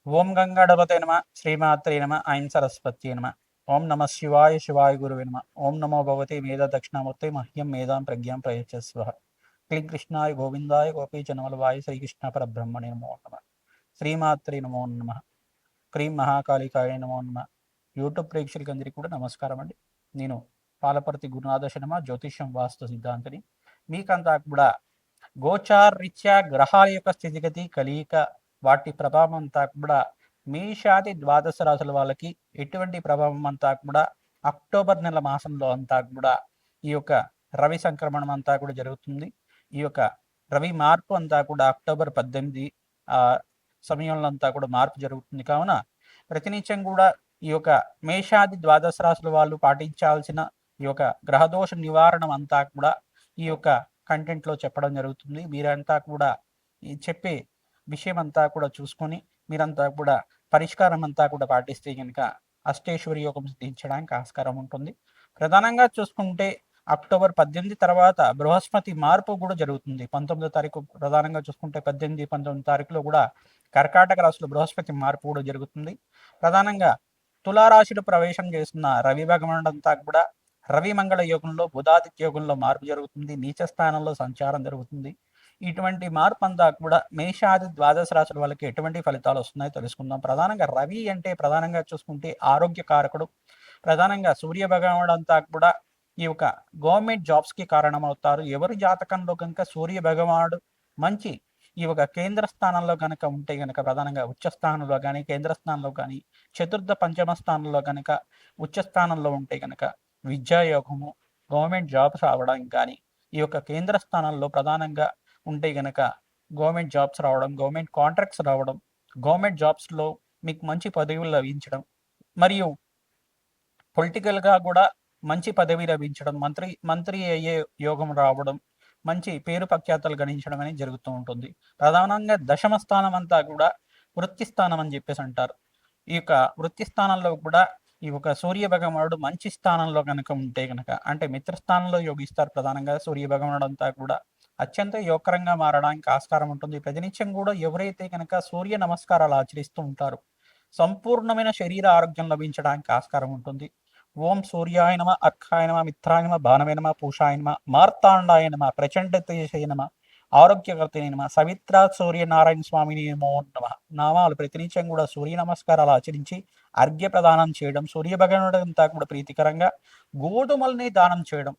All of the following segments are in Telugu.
ఓం గంగాధపతే నమ శ్రీమాత్రే నమ ఐం సరస్వత్యే నమ ఓం నమ శివాయ శివాయ గురువే నమ ఓం నమో భగవతే మేధా దక్షిణామూర్తే మహ్యం మేధాం ప్రజ్ఞాం ప్రయచ్చస్వ క్లీం కృష్ణాయ గోవిందాయ గోపీజనవల్లభాయ శ్రీకృష్ణ పరబ్రహ్మణే నమో నమ శ్రీమాత్రే నమో నమ క్రీం మహాకాళికాయ నమో నమ యూట్యూబ్ ప్రేక్షకులందరికీ కూడా నమస్కారం అండి. నేను పాలపర్తి గురునాథ శర్మ జ్యోతిష్యం వాస్తు సిద్ధాంతిని. మీకంతా కూడా గోచార రీత్యా గ్రహాల యొక్క స్థితిగతి కలియిక వాటి ప్రభావం అంతా కూడా మేషాది ద్వాదశ రాశుల వాళ్ళకి ఎటువంటి ప్రభావం అంతా కూడా అక్టోబర్ నెల మాసంలో అంతా కూడా ఈ యొక్క రవి సంక్రమణం అంతా కూడా జరుగుతుంది. ఈ యొక్క రవి మార్పు అంతా కూడా అక్టోబర్ 18 సమయంలో అంతా కూడా మార్పు జరుగుతుంది. కావున ప్రతినిత్యం కూడా ఈ యొక్క మేషాది ద్వాదశ రాశుల వాళ్ళు పాటించాల్సిన ఈ యొక్క గ్రహదోష నివారణ అంతా కూడా ఈ యొక్క కంటెంట్లో చెప్పడం జరుగుతుంది. మీరంతా కూడా ఈ చెప్పే విషయం అంతా కూడా చూసుకొని మీరంతా కూడా పరిష్కారం అంతా కూడా పాటిస్తే కనుక అష్టేశ్వరి యోగం సిద్ధించడానికి ఆస్కారం ఉంటుంది. ప్రధానంగా చూసుకుంటే అక్టోబర్ 18 తర్వాత బృహస్పతి మార్పు కూడా జరుగుతుంది. 19వ తారీఖు ప్రధానంగా చూసుకుంటే 18, 19 తారీఖులో కూడా కర్కాటక రాశిలో బృహస్పతి మార్పు కూడా జరుగుతుంది. ప్రధానంగా తులారాశిలో ప్రవేశం చేస్తున్న రవి భగవానుడు అంతా కూడా రవి మంగళ యోగంలో బుధాదిత్య యోగంలో మార్పు జరుగుతుంది. నీచ స్థానంలో సంచారం జరుగుతుంది. ఇటువంటి మార్పు అంతా కూడా మేషాది ద్వాదశ రాశుల వాళ్ళకి ఎటువంటి ఫలితాలు వస్తున్నాయో తెలుసుకుందాం. ప్రధానంగా రవి అంటే ప్రధానంగా చూసుకుంటే ఆరోగ్య కారకుడు. ప్రధానంగా సూర్య భగవానుడు అంతా కూడా ఈ యొక్క గవర్నమెంట్ జాబ్స్కి కారణమవుతారు. ఎవరి జాతకంలో కనుక సూర్య భగవానుడు మంచి ఈ ఒక కేంద్ర స్థానంలో కనుక ఉంటే కనుక ప్రధానంగా ఉచ్చ స్థానంలో కానీ కేంద్ర స్థానంలో కానీ చతుర్థ పంచమ స్థానంలో కనుక ఉచ్చ స్థానంలో ఉంటే కనుక విద్యాయోగము గవర్నమెంట్ జాబ్స్ రావడానికి కానీ ఈ యొక్క కేంద్ర స్థానంలో ప్రధానంగా ఉంటే కనుక గవర్నమెంట్ జాబ్స్ రావడం, గవర్నమెంట్ కాంట్రాక్ట్స్ రావడం, గవర్నమెంట్ జాబ్స్లో మీకు మంచి పదవులు లభించడం, మరియు పొలిటికల్గా కూడా మంచి పదవి లభించడం, మంత్రి అయ్యే యోగం రావడం, మంచి పేరు ప్రఖ్యాతలు గణించడం అనేది జరుగుతూ ఉంటుంది. ప్రధానంగా దశమ స్థానం అంతా కూడా వృత్తి స్థానం అని చెప్పేసి అంటారు. ఈ యొక్క వృత్తి స్థానంలో కూడా ఈ ఒక సూర్య భగవానుడు మంచి స్థానంలో కనుక ఉంటే కనుక అంటే మిత్రస్థానంలో యోగిస్తారు. ప్రధానంగా సూర్య భగవానుడు అంతా కూడా అత్యంత యోగకరంగా మారడానికి ఆస్కారం ఉంటుంది. ప్రతినిత్యం కూడా ఎవరైతే కనుక సూర్య నమస్కారాలు ఆచరిస్తూ ఉంటారో సంపూర్ణమైన శరీర ఆరోగ్యం లభించడానికి ఆస్కారం ఉంటుంది. ఓం సూర్యాయ నమ, అర్కాయ నమ, మిత్రాయ నమ, బాణవే నమ, పూషాయ నమ, మార్తాండాయ నమ, ప్రచండ తేజసే నమ, ఆరోగ్యకర్తనే నమ, సవిత్ర సూర్యనారాయణ స్వామిని నమో నమ నామాలు ప్రతినిత్యం కూడా సూర్య నమస్కారాలు ఆచరించి అర్ఘ్య ప్రదానం చేయడం, సూర్య భగవానుడు అంతా కూడా ప్రీతికరంగా గోధుమల్ని దానం చేయడం,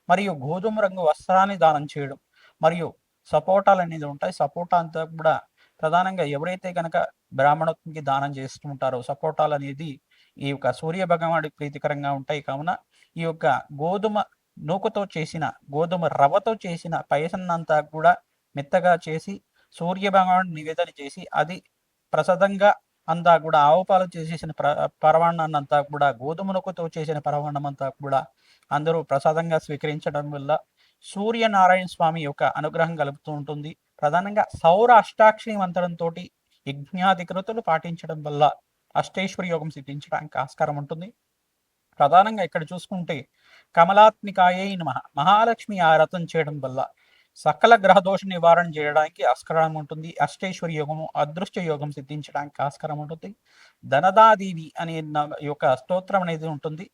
మరియు గోధుమ రంగు వస్త్రాన్ని దానం చేయడం, మరియు సపోటాలు అనేది ఉంటాయి. సపోటా అంతా కూడా ప్రధానంగా ఎవరైతే కనుక బ్రాహ్మణత్వంకి దానం చేస్తూ ఉంటారో సపోటాలు అనేది ఈ యొక్క సూర్య భగవానుడికి ప్రీతికరంగా ఉంటాయి. కావున ఈ యొక్క గోధుమ నూకతో చేసిన గోధుమ రవ్వతో చేసిన పాయసాన్నంతా కూడా మెత్తగా చేసి సూర్య భగవానుడు నివేదన చేసి అది ప్రసాదంగా అంతా కూడా ఆవు పాలు చేసేసిన పరమాన్నాన్ని అంతా కూడా గోధుమ నూకతో చేసిన పరమాన్నం అంతా కూడా అందరూ ప్రసాదంగా స్వీకరించడం వల్ల సూర్యనారాయణ స్వామి యొక్క అనుగ్రహం కలుగుతూ ఉంటుంది. ప్రధానంగా సౌర అష్టాక్షరి మంత్రంతో యజ్ఞాధికృతులు పాటించడం వల్ల అష్టేశ్వరి యోగం సిద్ధించడానికి ఆస్కారం ఉంటుంది. ప్రధానంగా ఇక్కడ చూసుకుంటే కమలాత్మికాయై నమః మహాలక్ష్మి ఆరాధన చేయడం వల్ల సకల గ్రహదోష నివారణ చేయడానికి ఆస్కారం ఉంటుంది. అష్టేశ్వరి యోగము అదృష్ట యోగం సిద్ధించడానికి ఆస్కారం ఉంటుంది. ధనదాదేవి అనే యొక్క స్తోత్రం అనేది ఉంటుంది.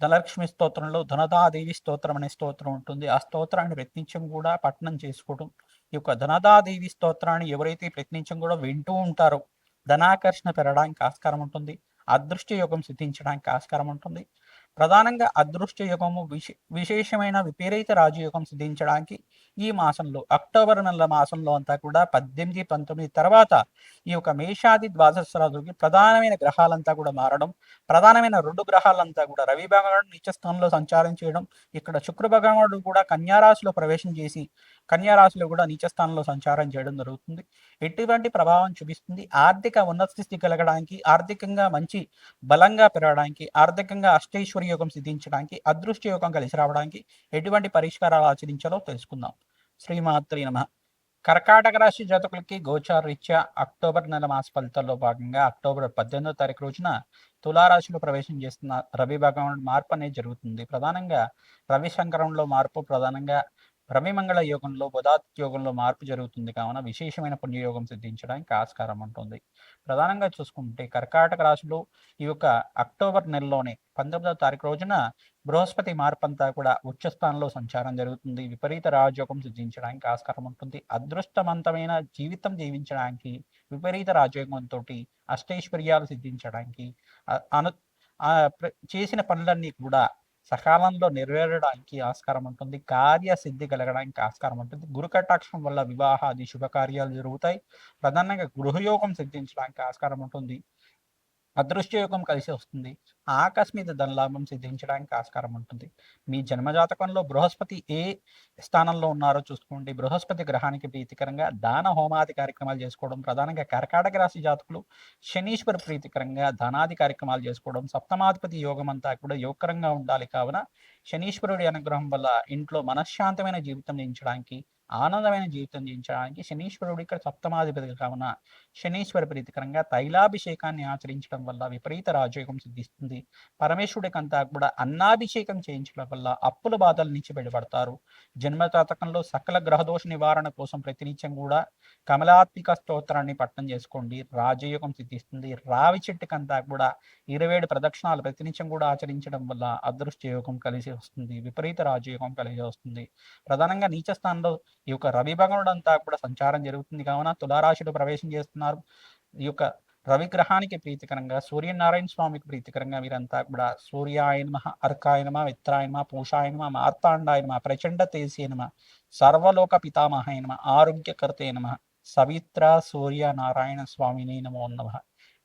ధనలక్ష్మి స్తోత్రంలో ధనదాదేవి స్తోత్రం అనే స్తోత్రం ఉంటుంది. ఆ స్తోత్రాన్ని ప్రతినిత్యం కూడా పఠనం చేసుకోవడం, ఈ యొక్క ధనదాదేవి స్తోత్రాన్ని ఎవరైతే ప్రతినిత్యం కూడా వింటూ ఉంటారో ధనాకర్షణ పెరగడానికి ఆస్కారం ఉంటుంది. అదృష్ట యోగం సిద్ధించడానికి ఆస్కారం ఉంటుంది. ప్రధానంగా అదృష్ట యోగము విశేషమైన విపరీత రాజయోగం సిద్ధించడానికి ఈ మాసంలో అక్టోబర్ నెల మాసంలో అంతా కూడా 18, 19 తర్వాత ఈ యొక్క మేషాది ద్వాదశ రాశులకి ప్రధానమైన గ్రహాలంతా కూడా మారడం, ప్రధానమైన 2 గ్రహాలంతా కూడా రవి భగవానుడు నీచ స్థానంలో సంచారం చేయడం, ఇక్కడ శుక్ర భగవానుడు కూడా కన్యారాశిలో ప్రవేశం చేసి కన్యారాశిలో కూడా నీచ స్థానంలో సంచారం చేయడం జరుగుతుంది. ఎటువంటి ప్రభావం చూపిస్తుంది? ఆర్థిక ఉన్నత స్థితి కలగడానికి, ఆర్థికంగా మంచి బలంగా పెరగడానికి, ఆర్థికంగా అష్టైశ్వర్య యోగం సిద్ధించడానికి, అదృష్ట యోగం కలిసి రావడానికి ఎటువంటి పరిష్కారాలు ఆచరించాలో తెలుసుకుందాం. శ్రీమాత్రి నమః. కర్కాటక రాశి జాతకులకి గోచార రీత్యా అక్టోబర్ నెల మాస ఫలితాల్లో భాగంగా అక్టోబర్ 18వ తారీఖు రోజున తులారాశిలో ప్రవేశం చేస్తున్న రవి భగవానుడు మార్పు అనేది జరుగుతుంది. ప్రధానంగా రవి సంక్రమణలో మార్పు ప్రధానంగా రవిమంగళ యోగంలో బుధాదిత్య యోగంలో మార్పు జరుగుతుంది కావున విశేషమైన పుణ్యయోగం సిద్ధించడానికి ఆస్కారం ఉంటుంది. ప్రధానంగా చూసుకుంటే కర్కాటక రాశిలో ఈ యొక్క అక్టోబర్ నెలలోనే 19వ తారీఖు రోజున బృహస్పతి మార్పంతా కూడా ఉచ్చ స్థానంలో సంచారం జరుగుతుంది. విపరీత రాజయోగం సిద్ధించడానికి ఆస్కారం ఉంటుంది. అదృష్టవంతమైన జీవితం జీవించడానికి విపరీత రాజయోగంతో అష్టైశ్వర్యాలు సిద్ధించడానికి అను చేసిన పనులన్నీ కూడా సకాలంలో నెరవేరడానికి ఆస్కారం ఉంటుంది. కార్యసిద్ధి కలగడానికి ఆస్కారం ఉంటుంది. గురు కటాక్షం వల్ల వివాహాది శుభకార్యాలు జరుగుతాయి. ప్రధానంగా గృహయోగం సిద్ధించడానికి ఆస్కారం ఉంటుంది. అదృష్టయోగం కలిసి వస్తుంది. ఆకస్మిక ధనలాభం సిద్ధించడానికి ఆస్కారం ఉంటుంది. మీ జన్మజాతకంలో బృహస్పతి ఏ స్థానంలో ఉన్నారో చూసుకోండి. బృహస్పతి గ్రహానికి ప్రీతికరంగా దాన హోమాది కార్యక్రమాలు చేసుకోవడం, ప్రధానంగా కర్కాటక రాశి జాతకులు శనీశ్వర ప్రీతికరంగా ధనాది కార్యక్రమాలు చేసుకోవడం, సప్తమాధిపతి యోగం అంతా కూడా యోగకరంగా ఉండాలి కావున శనీశ్వరుడి అనుగ్రహం వల్ల ఇంట్లో మనశ్శాంతమైన జీవితం జీవించడానికి, ఆనందమైన జీవితం జీవించడానికి శనీశ్వరుడు ఇక్కడ సప్తమాధిపతి కావున శనీశ్వర ప్రీతికరంగా తైలాభిషేకాన్ని ఆచరించడం వల్ల విపరీత రాజయోగం సిద్ధిస్తుంది. పరమేశ్వరుడికంతా కూడా అన్నాభిషేకం చేయించడం వల్ల అప్పుల బాధల నుంచి బయటపడతారు. జన్మజాతకంలో సకల గ్రహదోష నివారణ కోసం ప్రతినిత్యం కూడా కమలాత్మిక స్తోత్రాన్ని పట్టణం చేసుకోండి. రాజయోగం సిద్ధిస్తుంది. రావి చెట్టుకంతా కూడా 27 ప్రదక్షిణాలు ప్రతినిత్యం కూడా ఆచరించడం వల్ల అదృష్ట యోగం కలిసి వస్తుంది. విపరీత రాజయోగం కలిసి వస్తుంది. ప్రధానంగా నీచ స్థానంలో ఈ యొక్క రవి భగవానుడు అంతా కూడా సంచారం జరుగుతుంది కావున తులారాశిలో ప్రవేశం చేస్తున్నారు. ఈ యొక్క రవి గ్రహానికి ప్రీతికరంగా సూర్యనారాయణ స్వామికి ప్రీతికరంగా వీరంతా కూడా సూర్యాయ నమః, అర్కాయ నమః, మిత్రాయ నమః, పూషాయ నమః, మార్తాండాయ నమః, ప్రచండ తేజసే నమః, సర్వలోక పితామహాయ నమః, ఆరోగ్యకర్తే నమః, సవిత్ర సూర్య నారాయణ స్వామిని నమో నమః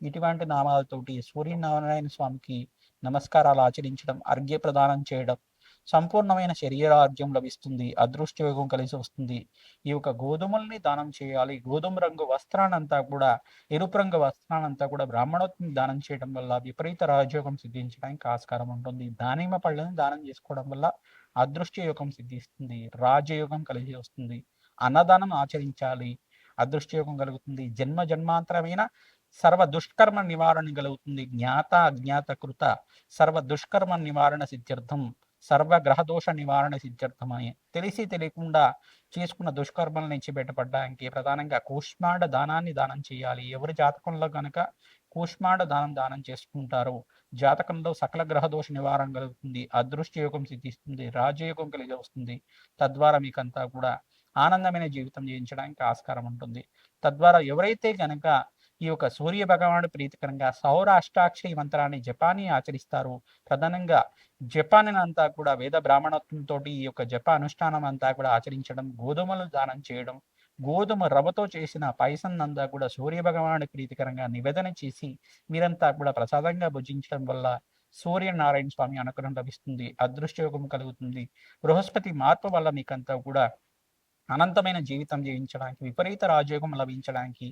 ఇటువంటి నామాలతోటి సూర్యనారాయణ స్వామికి నమస్కారాలు ఆచరించడం, అర్ఘ్య ప్రదానం చేయడం సంపూర్ణమైన శరీరారోగ్యం లభిస్తుంది. అదృష్టయోగం కలిసి వస్తుంది. ఈ యొక్క గోధుమల్ని దానం చేయాలి. గోధుమ రంగు వస్త్రానంతా కూడా ఎరుపు రంగు వస్త్రానంతా కూడా బ్రాహ్మణోత్ని దానం చేయడం వల్ల విపరీత రాజయోగం సిద్ధించడానికి ఆస్కారం ఉంటుంది. దానిమ్మ పళ్ళని దానం చేసుకోవడం వల్ల అదృష్టయోగం సిద్ధిస్తుంది. రాజయోగం కలిసి వస్తుంది. అన్నదానం ఆచరించాలి. అదృష్టయోగం కలుగుతుంది. జన్మ జన్మాంతరమైన సర్వ దుష్కర్మ నివారణ కలుగుతుంది. జ్ఞాత అజ్ఞాత కృత సర్వ దుష్కర్మ నివారణ సిద్ధ్యర్థం, సర్వ గ్రహదోష నివారణ సిద్ధ్యర్థమని తెలిసి తెలియకుండా చేసుకున్న దుష్కర్మల నుంచి బయటపడడానికి ప్రధానంగా కూష్మాండ దానాన్ని దానం చేయాలి. ఎవరి జాతకంలో కనుక కూష్మాండ దానం చేసుకుంటారో జాతకంలో సకల గ్రహదోష నివారణ కలుగుతుంది. అదృష్ట యోగం సిద్ధిస్తుంది. రాజయోగం కలిగి వస్తుంది. తద్వారా మీకంతా కూడా ఆనందమైన జీవితం జీవించడానికి ఆస్కారం ఉంటుంది. తద్వారా ఎవరైతే కనుక ఈ యొక్క సూర్య భగవానుడు ప్రీతికరంగా సౌర అష్టాక్షరి మంత్రాన్ని జపాన్ని ఆచరిస్తారు. ప్రధానంగా జపాన్ అంతా కూడా వేద బ్రాహ్మణత్వంతో ఈ యొక్క జప అనుష్ఠానం అంతా కూడా ఆచరించడం, గోధుమలు దానం చేయడం, గోధుమ రవ్వతో చేసిన పాయసం అంతా కూడా సూర్య భగవానుడి ప్రీతికరంగా నివేదన చేసి మీరంతా కూడా ప్రసాదంగా భుజించడం వల్ల సూర్యనారాయణ స్వామి అనుగ్రహం లభిస్తుంది. అదృష్టయోగం కలుగుతుంది. బృహస్పతి మార్పు వల్ల మీకంతా కూడా అనంతమైన జీవితం జీవించడానికి, విపరీత రాజయోగం లభించడానికి,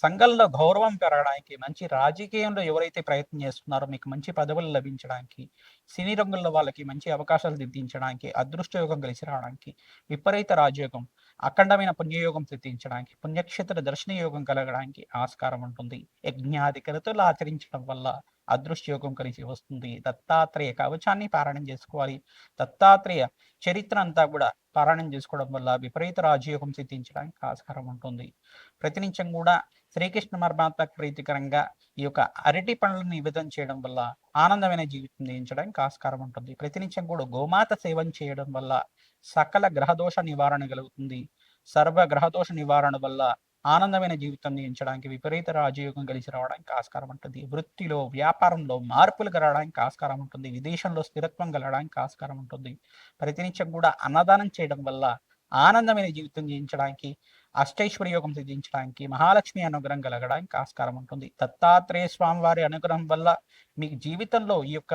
సంఘంలో గౌరవం పెరగడానికి, మంచి రాజకీయంలో ఎవరైతే ప్రయత్నం చేస్తున్నారో మీకు మంచి పదవులు లభించడానికి, సినీ రంగంలో వాళ్ళకి మంచి అవకాశాలు సిద్ధించడానికి, అదృష్టయోగం కలిసి రావడానికి, విపరీత రాజయోగం, అఖండమైన పుణ్యయోగం సిద్ధించడానికి, పుణ్యక్షేత్ర దర్శన యోగం కలగడానికి ఆస్కారం ఉంటుంది. యజ్ఞాది కృతులు ఆచరించడం వల్ల అదృష్టయోగం కలిసి వస్తుంది. దత్తాత్రేయ కవచాన్ని పారాయణం చేసుకోవాలి. దత్తాత్రేయ చరిత్ర అంతా కూడా పారాయణం చేసుకోవడం వల్ల విపరీత రాజయోగం సిద్ధించడానికి ఆస్కారం ఉంటుంది. ప్రతినిత్యం కూడా శ్రీకృష్ణ పరమాత్మకు ప్రీతికరంగా ఈ యొక్క అరటి పండ్లను నివేదన చేయడం వల్ల ఆనందమైన జీవితం జీవించడానికి ఆస్కారం ఉంటుంది. ప్రతినిత్యం కూడా గోమాత సేవన చేయడం వల్ల సకల గ్రహదోష నివారణ కలుగుతుంది. సర్వ గ్రహదోష నివారణ వల్ల ఆనందమైన జీవితం జీవించడానికి, విపరీత రాజయోగం కలిసి రావడానికి ఆస్కారం ఉంటుంది. వృత్తిలో, వ్యాపారంలో మార్పులు కలగడానికి ఆస్కారం ఉంటుంది. విదేశంలో స్థిరత్వం కలగడానికి ఆస్కారం ఉంటుంది. ప్రతినిత్యం కూడా అన్నదానం చేయడం వల్ల ఆనందమైన జీవితం జీవించడానికి, అష్టైశ్వర్యోగం సిద్ధించడానికి, మహాలక్ష్మి అనుగ్రహం కలగడానికి ఆస్కారం ఉంటుంది. దత్తాత్రేయ స్వామి వారి అనుగ్రహం వల్ల మీకు జీవితంలో ఈ యొక్క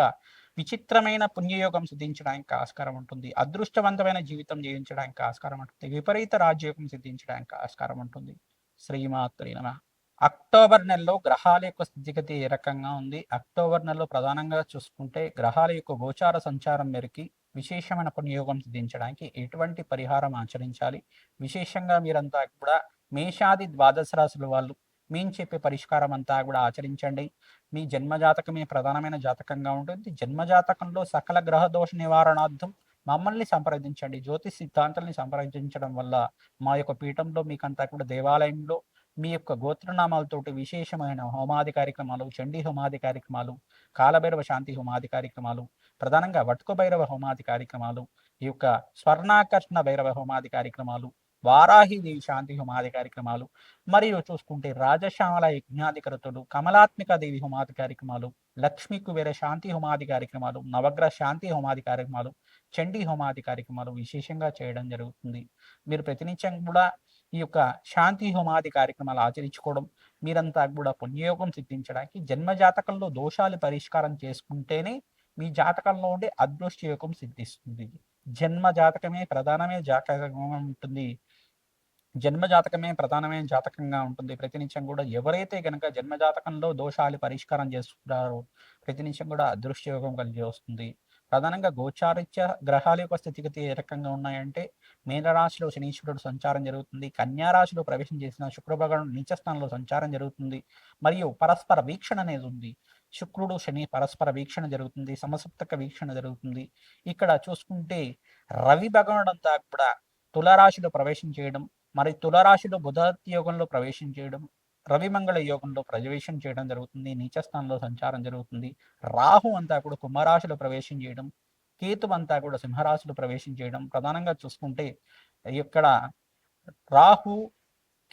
విచిత్రమైన పుణ్యయోగం సిద్ధించడానికి ఆస్కారం ఉంటుంది. అదృష్టవంతమైన జీవితం జీవించడానికి ఆస్కారం ఉంటుంది. విపరీత రాజయోగం సిద్ధించడానికి ఆస్కారం ఉంటుంది. శ్రీమాత్రే నమః. అక్టోబర్ నెలలో గ్రహాల యొక్క స్థితిగతి ఏ రకంగా ఉంది? అక్టోబర్ నెలలో ప్రధానంగా చూసుకుంటే గ్రహాల యొక్క గోచార సంచారం మేరకి విశేషమైన పుణ్యయోగం సిద్ధించడానికి ఎటువంటి పరిహారం ఆచరించాలి? విశేషంగా మీరంతా కూడా మేషాది ద్వాదశ రాశుల వాళ్ళు మేము చెప్పే పరిష్కారం అంతా కూడా ఆచరించండి. మీ జన్మజాతకమే ప్రధానమైన జాతకంగా ఉంటుంది. జన్మజాతకంలో సకల గ్రహ దోష నివారణార్థం మమ్మల్ని సంప్రదించండి. జ్యోతిష్ సిద్ధాంతాల్ని సంప్రదించడం వల్ల మా యొక్క పీఠంలో మీకంతా కూడా దేవాలయంలో మీ యొక్క గోత్రనామాలతోటి విశేషమైన హోమాది కార్యక్రమాలు, చండీ హోమాది కార్యక్రమాలు, కాలభైరవ శాంతి హోమాది కార్యక్రమాలు, ప్రధానంగా వటుక భైరవ హోమాది కార్యక్రమాలు, ఈ యొక్క స్వర్ణాకర్షణ భైరవ హోమాది కార్యక్రమాలు, వారాహిదేవి శాంతి హోమాది కార్యక్రమాలు, మరియు చూసుకుంటే రాజశ్యామల యజ్ఞాధికరతులు, కమలాత్మిక దేవి హోమాది కార్యక్రమాలు, లక్ష్మీ కుబేర శాంతి హోమాది కార్యక్రమాలు, నవగ్రహ శాంతి హోమాది కార్యక్రమాలు, చండీ హోమాది కార్యక్రమాలు విశేషంగా చేయడం జరుగుతుంది. మీరు ప్రతినిత్యం కూడా ఈ యొక్క శాంతి హోమాది కార్యక్రమాలు ఆచరించుకోవడం, మీరంతా కూడా పుణ్యయోగం సిద్ధించడానికి జన్మ జాతకంలో దోషాలు పరిష్కారం చేసుకుంటేనే మీ జాతకంలో ఉండే అదృష్ట యోగం సిద్ధిస్తుంది. జన్మ జాతకమే ప్రధానమే జాతకంగా ఉంటుంది. జన్మ జాతకమే ప్రధానమైన జాతకంగా ఉంటుంది. ప్రతినిత్యం కూడా ఎవరైతే గనక జన్మ జాతకంలో దోషాలు పరిష్కారం చేసుకుంటారో ప్రతినిత్యం కూడా అదృష్ట యోగం కలిగి వస్తుంది. ప్రధానంగా గోచారిత్య గ్రహాల యొక్క స్థితిగతి ఏ రకంగా ఉన్నాయంటే, మీనరాశిలో శనీశ్వరుడు సంచారం జరుగుతుంది, కన్యా రాశిలో ప్రవేశం చేసిన శుక్రభగవానుడు నీచ స్థానంలో సంచారం జరుగుతుంది, మరియు పరస్పర వీక్షణ అనేది ఉంది. శుక్రుడు శని పరస్పర వీక్షణ జరుగుతుంది, సమసప్తక వీక్షణ జరుగుతుంది. ఇక్కడ చూసుకుంటే రవి భగవానుడు అంతా కూడా తులారాశిలో ప్రవేశం చేయడం, మరి తులారాశిలో బుధ యోగంలో ప్రవేశం చేయడం, రవిమంగళ యోగంలో ప్రవేశం చేయడం జరుగుతుంది, నీచస్థానంలో సంచారం జరుగుతుంది. రాహు అంతా కూడా కుంభరాశిలో ప్రవేశం చేయడం, కేతు అంతా కూడా సింహరాశిలో ప్రవేశం చేయడం. ప్రధానంగా చూసుకుంటే ఇక్కడ రాహు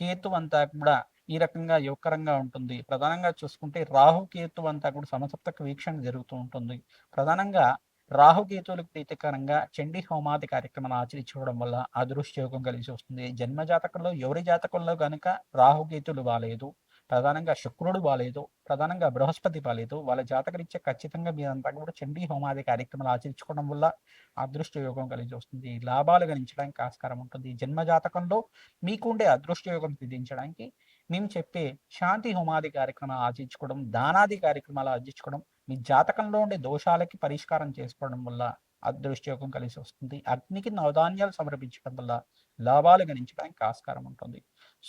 కేతు అంతా కూడా ఈ రకంగా యువకరంగా ఉంటుంది. ప్రధానంగా చూసుకుంటే రాహు కేతు అంతా కూడా సమసప్తక వీక్షణ జరుగుతూ ఉంటుంది. ప్రధానంగా రాహుకేతువులకు ప్రీతికరంగా చండీ హోమాది కార్యక్రమాలు ఆచరించుకోవడం వల్ల అదృష్టయోగం కలిసి వస్తుంది. జన్మ జాతకంలో ఎవరి జాతకంలో కనుక రాహుకేతులు బాలేదు, ప్రధానంగా శుక్రుడు బాలేదు, ప్రధానంగా బృహస్పతి బాలేదు, వాళ్ళ జాతకరీత్యా ఖచ్చితంగా మీరంతా కూడా చండీ హోమాది కార్యక్రమాలు ఆచరించుకోవడం వల్ల అదృష్ట యోగం కలిసి వస్తుంది. లాభాలు గణించడానికి ఆస్కారం ఉంటుంది. జన్మ జాతకంలో మీకుండే అదృష్ట యోగం సిద్ధించడానికి మేము చెప్పే శాంతి హోమాది కార్యక్రమాలు ఆచరించుకోవడం, దానాది కార్యక్రమాలు ఆచరించుకోవడం, మీ జాతకంలో ఉండే దోషాలకి పరిష్కారం చేసుకోవడం వల్ల అదృష్టయోగం కలిసి వస్తుంది. అగ్నికి నవధాన్యాలు సమర్పించడం వల్ల లాభాలు గణించడానికి ఆస్కారం ఉంటుంది.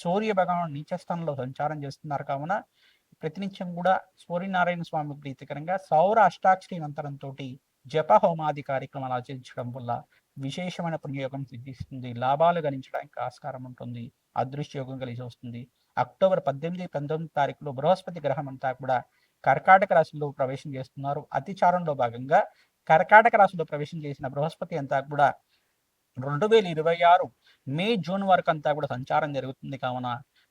సూర్య భగవాన్ నీచస్థానంలో సంచారం చేస్తున్నారు కావున ప్రతినిత్యం కూడా సూర్యనారాయణ స్వామి ప్రీతికరంగా సౌర అష్టాక్షరి మంత్రంతో జప హోమాది కార్యక్రమాలు ఆచరించడం వల్ల విశేషమైన పుణ్యయోగం సిద్ధిస్తుంది. లాభాలు గణించడానికి ఆస్కారం ఉంటుంది. అదృష్టయోగం కలిసి వస్తుంది. అక్టోబర్ 18, 19 తారీఖులో బృహస్పతి గ్రహం అంతా కూడా కర్కాటక రాశిలో ప్రవేశం చేస్తున్నారు. అతిచారంలో భాగంగా కర్కాటక రాశిలో ప్రవేశం చేసిన బృహస్పతి అంతా కూడా 2026 మే జూన్ వరకు అంతా కూడా సంచారం జరుగుతుంది కావున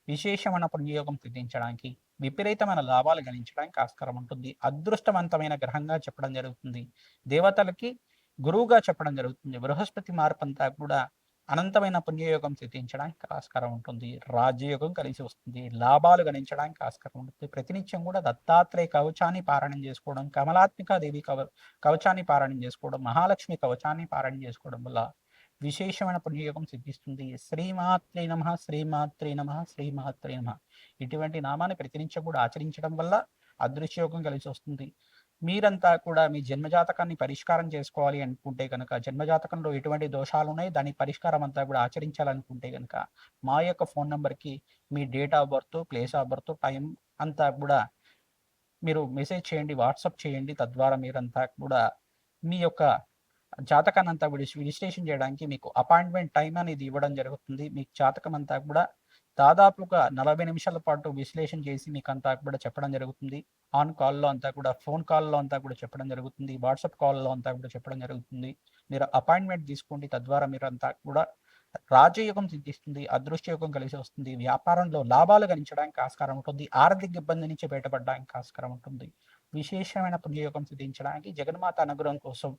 విశేషమైన పుణ్యయోగం సిద్ధించడానికి, విపరీతమైన లాభాలు గణించడానికి ఆస్కారం ఉంటుంది. అదృష్టవంతమైన గ్రహంగా చెప్పడం జరుగుతుంది. దేవతలకి గురువుగా చెప్పడం జరుగుతుంది. బృహస్పతి మార్పు అంతా కూడా అనంతమైన పుణ్యయోగం సిద్ధించడానికి ఆస్కారం ఉంటుంది. రాజ్యయోగం కలిసి వస్తుంది. లాభాలు గణించడానికి ఆస్కారం ఉంటుంది. ప్రతినిత్యం కూడా దత్తాత్రేయ కవచాన్ని పారాయణం చేసుకోవడం, కమలాత్మిక దేవి కవచాన్ని పారాయణం చేసుకోవడం, మహాలక్ష్మి కవచాన్ని పారాయణం చేసుకోవడం వల్ల విశేషమైన పుణ్యయోగం సిద్ధిస్తుంది. శ్రీమాత్రే నమ, శ్రీమాత్రే నమ, శ్రీమాత్రే నమ. ఇటువంటి నామాన్ని ప్రతినిత్యం కూడా ఆచరించడం వల్ల అదృశ్యయోగం కలిసి వస్తుంది. మీరంతా కూడా మీ జన్మజాతకాన్ని పరిష్కారం చేసుకోవాలి అనుకుంటే కనుక, జన్మజాతకంలో ఎటువంటి దోషాలు ఉన్నాయి దాని పరిష్కారం అంతా కూడా ఆచరించాలనుకుంటే కనుక మా యొక్క ఫోన్ నెంబర్కి మీ date of birth, place of birth, time అంతా కూడా మీరు మెసేజ్ చేయండి, వాట్సాప్ చేయండి. తద్వారా మీరంతా కూడా మీ యొక్క జాతకాన్ని అంతా విశ్లేషణ చేయడానికి మీకు అపాయింట్మెంట్ టైం అనేది ఇవ్వడం జరుగుతుంది. మీకు జాతకం అంతా కూడా దాదాపుగా 40 నిమిషాల పాటు విశ్లేషణ చేసి మీకు అంతా కూడా చెప్పడం జరుగుతుంది. ఆన్ కాల్లో అంతా కూడా, ఫోన్ కాల్లో అంతా కూడా చెప్పడం జరుగుతుంది. వాట్సాప్ కాల్లో అంతా కూడా చెప్పడం జరుగుతుంది. మీరు అపాయింట్మెంట్ తీసుకోండి. తద్వారా మీరు అంతా కూడా రాజయోగం సిద్ధిస్తుంది. అదృష్టయోగం కలిసి వస్తుంది. వ్యాపారంలో లాభాలు గణించడానికి ఆస్కారం ఉంటుంది. ఆర్థిక ఇబ్బంది నుంచి బయటపడడానికి ఆస్కారం ఉంటుంది. విశేషమైన పుణ్యయోగం సిద్ధించడానికి జగన్మాత అనుగ్రహం కోసం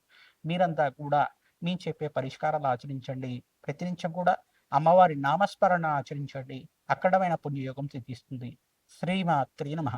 మీరంతా కూడా మీ చెప్పే పరిష్కారాలు ఆచరించండి. ప్రతినిత్యం కూడా అమ్మవారి నామస్మరణ ఆచరించండి. అక్కడమైన పుణ్యయోగం సిద్ధిస్తుంది. శ్రీమాత్రే నమః.